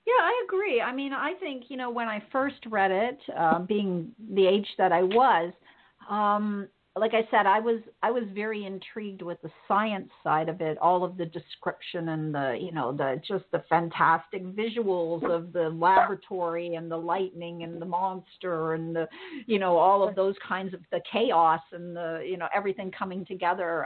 Yeah, I agree. I mean, I think, when I first read it, being the age that I was, um, like I said, I was very intrigued with the science side of it, all of the description and the just the fantastic visuals of the laboratory and the lightning and the monster and all of those kinds of the chaos and everything coming together.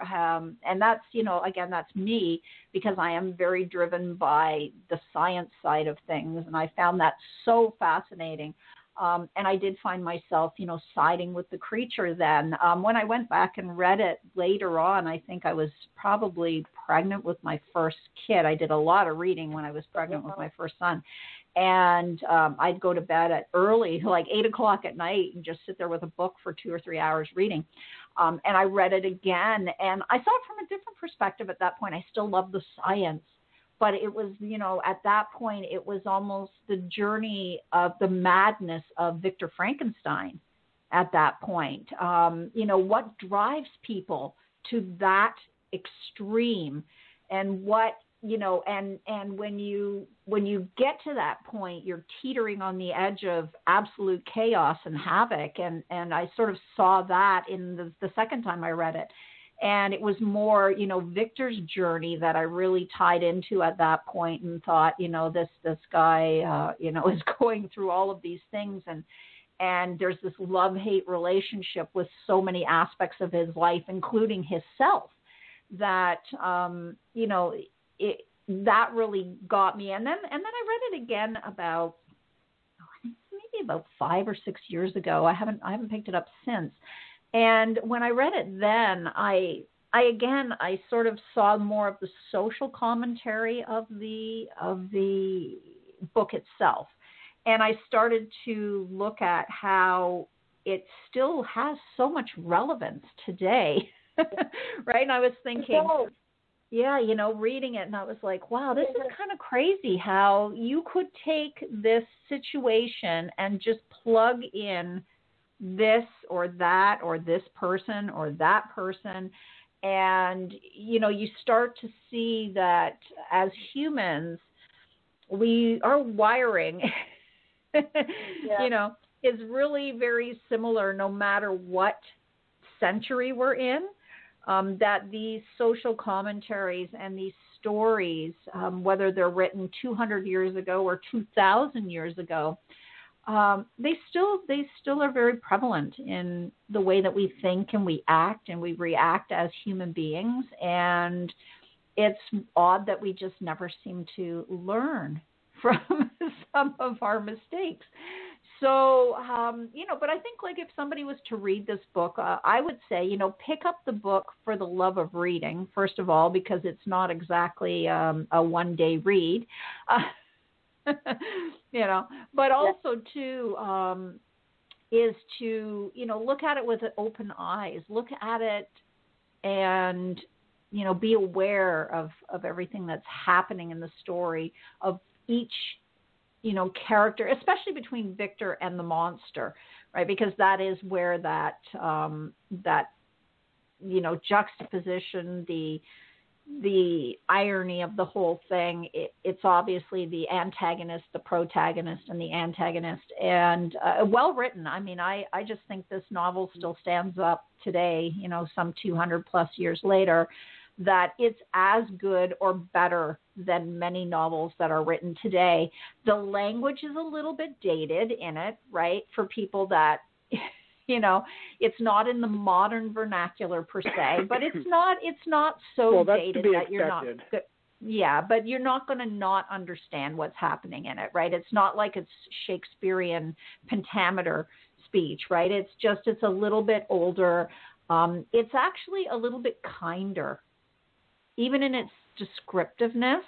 And that's, again, that's me, because I am very driven by the science side of things, and I found that so fascinating. And I did find myself, siding with the creature then. When I went back and read it later on, I think I was probably pregnant with my first kid. I did a lot of reading when I was pregnant with my first son. And I'd go to bed at early, like 8 o'clock at night, and just sit there with a book for 2 or 3 hours reading. And I read it again, and I saw it from a different perspective at that point. I still loved the science. But it was, at that point, it was almost the journey of the madness of Victor Frankenstein at that point. What drives people to that extreme, and what, and when you get to that point, you're teetering on the edge of absolute chaos and havoc. And I sort of saw that in the second time I read it. And it was more, Victor's journey that I really tied into at that point, and thought, this guy, is going through all of these things, and there's this love-hate relationship with so many aspects of his life, including himself, that, that really got me. And then I read it again about, I think maybe about 5 or 6 years ago. I haven't picked it up since. And when I read it then, I sort of saw more of the social commentary of the book itself. And I started to look at how it still has so much relevance today, right? And I was thinking, reading it, and I was like, wow, this is kind of crazy how you could take this situation and just plug in this or that or this person or that person. And, you start to see that as humans, our wiring, is really very similar no matter what century we're in, that these social commentaries and these stories, whether they're written 200 years ago or 2,000 years ago, they still are very prevalent in the way that we think and we act and we react as human beings. And it's odd that we just never seem to learn from some of our mistakes. So, but I think, like, if somebody was to read this book, I would say, pick up the book for the love of reading, first of all, because it's not exactly a one-day read. But also too, is to, look at it with open eyes, look at it and, be aware of everything that's happening in the story of each, character, especially between Victor and the monster, right? Because that is where that juxtaposition, the irony of the whole thing, it's obviously the antagonist, the protagonist, and the antagonist, and well written. I mean, I just think this novel still stands up today, some 200 plus years later, that it's as good or better than many novels that are written today. The language is a little bit dated in it, right? For people that, it's not in the modern vernacular per se, but it's not so dated that you're not good. Yeah, but you're not going to not understand what's happening in it, right? It's not like it's Shakespearean pentameter speech, right? It's a little bit older. It's actually a little bit kinder. Even in its descriptiveness,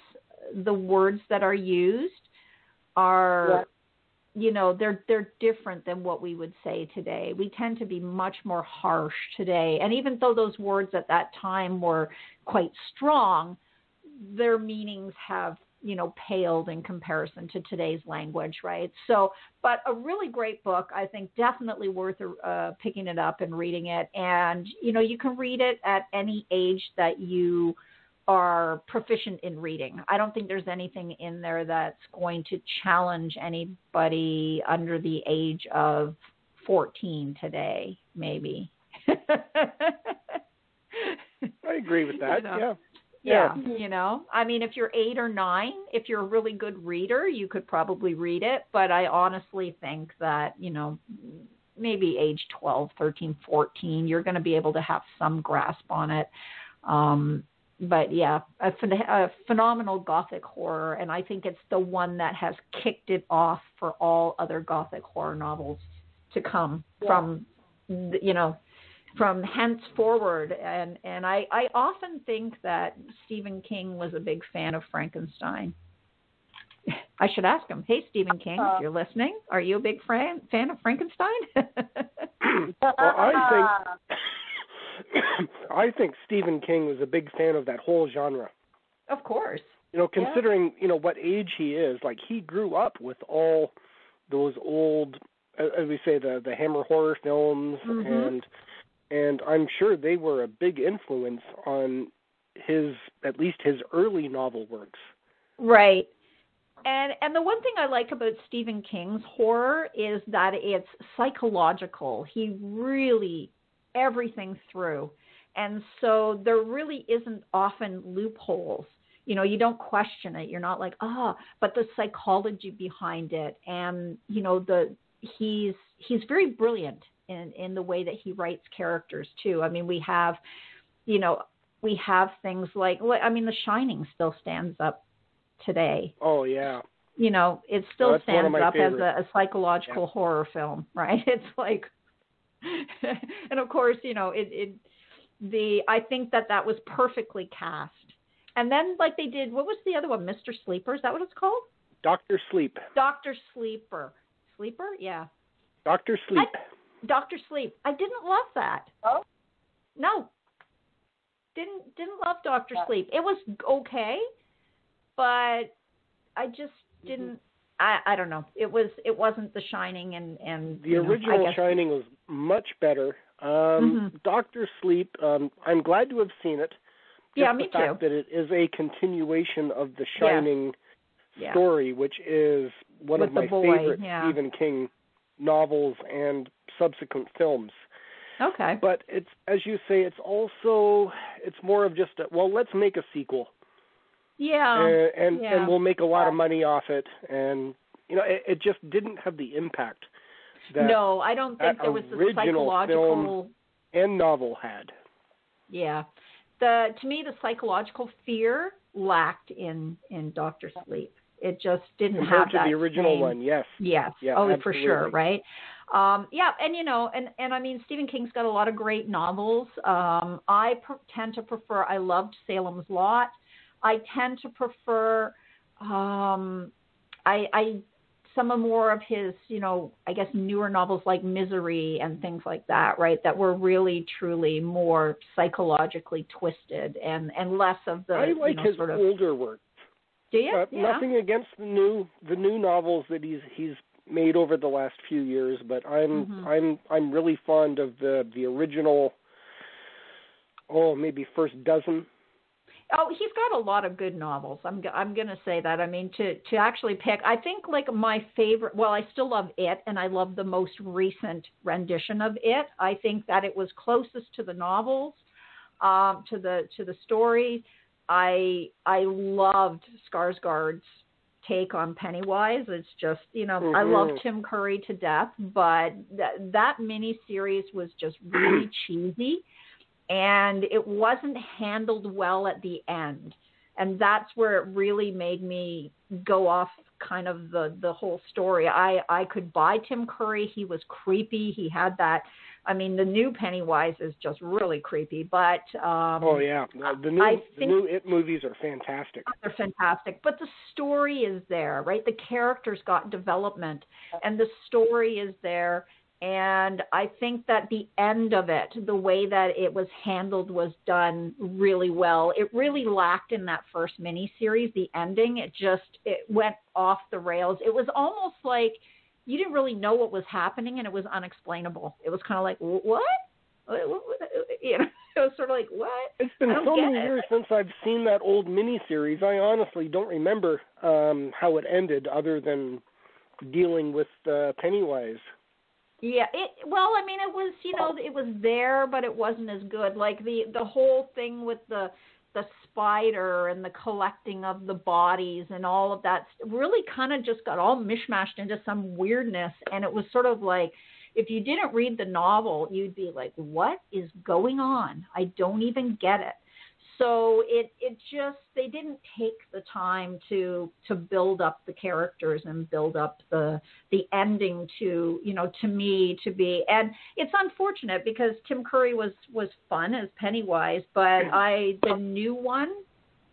the words that are used are, they're different than what we would say today. We tend to be much more harsh today. And even though those words at that time were quite strong, their meanings have, paled in comparison to today's language, right? So, but a really great book, I think, definitely worth picking it up and reading it. And, you can read it at any age that you are proficient in reading. I don't think there's anything in there that's going to challenge anybody under the age of 14 today, maybe. I agree with that. Yeah. I mean, if you're 8 or 9, if you're a really good reader, you could probably read it. But I honestly think that, maybe age 12, 13, 14, you're going to be able to have some grasp on it. But yeah, a phenomenal Gothic horror. And I think it's the one that has kicked it off for all other Gothic horror novels to come from henceforward. And I often think that Stephen King was a big fan of Frankenstein. I should ask him, hey, Stephen King, if you're listening, are you a big fan of Frankenstein? Well, I think Stephen King was a big fan of that whole genre. Of course. Considering, what age he is, like he grew up with all those old, as we say, the Hammer horror films, and I'm sure they were a big influence on at least his early novel works. Right. And the one thing I like about Stephen King's horror is that it's psychological. He really everything through. And so there really isn't often loopholes. You don't question it. You're not like, but the psychology behind it. And, he's very brilliant in the way that he writes characters too. I mean, we have things like, The Shining still stands up today. Oh, yeah. It still stands up as favorites. a psychological horror film, right? It's like, and of course, I think that was perfectly cast. And then, like they did, what was the other one? Mr. Sleeper, is that what it's called? Dr. Sleep. Dr. Sleeper. Sleeper? Yeah. Dr. Sleep. Dr. Sleep. I didn't love that. Oh? No. Didn't love Dr. Sleep. It was okay, but I just didn't. I don't know. It wasn't The Shining, and the original Shining was much better. Dr. Sleep. I'm glad to have seen it. Just me too. The fact that it is a continuation of The Shining story, which is one of my favorite Stephen King novels and subsequent films. Okay. But it's, as you say, it's more of just let's make a sequel. Yeah. And we'll make a lot of money off it. And, it just didn't have the impact that no, I don't think there was the psychological film and novel had. Yeah. To me, the psychological fear lacked in Dr. Sleep. It just didn't Compared have that to the original same... one, yes. Yes. Yeah, oh, absolutely. for sure, right? And I mean, Stephen King's got a lot of great novels. I tend to prefer, I loved Salem's Lot. I tend to prefer, some of more of his, I guess newer novels like Misery and things like that, right? That were really, truly more psychologically twisted and less of the, I like his older work. Do you? Nothing against the new novels that he's made over the last few years, but I'm really fond of the original. Maybe first dozen. Oh, he's got a lot of good novels. I'm going to say that. I mean, to actually pick, I think like my favorite. Well, I still love It, and I love the most recent rendition of It. I think that it was closest to the novels, to the story. I loved Skarsgård's take on Pennywise. It's just, I love Tim Curry to death, but that miniseries was just really cheesy, and it wasn't handled well at the end. And that's where it really made me go off kind of the whole story. I could buy Tim Curry. He was creepy. He had that. I mean, the new Pennywise is just really creepy, but... the new It movies are fantastic. They're fantastic, but the story is there, right? The characters got development, and the story is there, and I think that the end of it, the way that it was handled was done really well. It really lacked in that first miniseries, the ending. It went off the rails. It was almost like... you didn't really know what was happening, and it was unexplainable. It was kind of like, what? It was sort of like, what? It's been so many it. years since I've seen that old miniseries. I honestly don't remember how it ended, other than dealing with Pennywise. Yeah, it was, it was there, but it wasn't as good. Like the whole thing with the spider and the collecting of the bodies and all of that really kind of just got all mishmashed into some weirdness. And it was sort of like, if you didn't read the novel, you'd be like, what is going on? I don't even get it. So it just, they didn't take the time to build up the characters and build up the ending to, to me to be. And it's unfortunate because Tim Curry was fun as Pennywise, but the new one,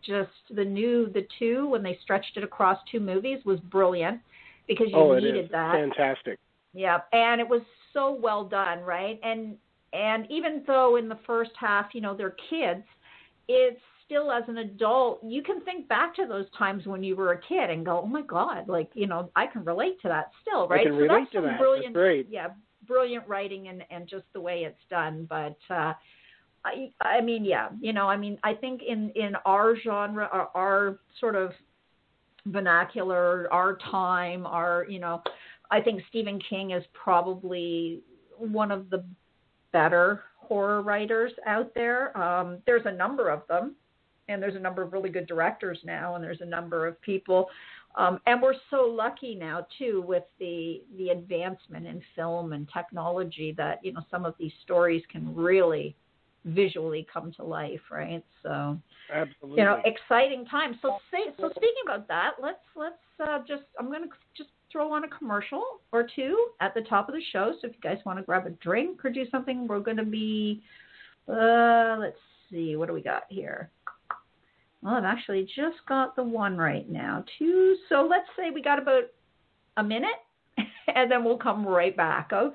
the two, when they stretched it across two movies, was brilliant because you needed that. Fantastic. Yeah, and it was so well done, right? And even though in the first half, they're kids, it's still, as an adult, you can think back to those times when you were a kid and go, oh my God, like, I can relate to that still, right? I can relate to that. Brilliant, that's great. Yeah, brilliant writing and just the way it's done. But I think in our genre, our sort of vernacular, our time, I think Stephen King is probably one of the better horror writers out there. There's a number of them, and there's a number of really good directors now, and there's a number of people. And we're so lucky now, too, with the advancement in film and technology that, some of these stories can really visually come to life, right? So, absolutely, exciting times. So speaking about that, let's I'm going to just throw on a commercial or two at the top of the show. So if you guys want to grab a drink or do something, we're going to be, let's see, what do we got here? Well, I've actually just got the one right now, too. So let's say we got about a minute, and then we'll come right back. Okay.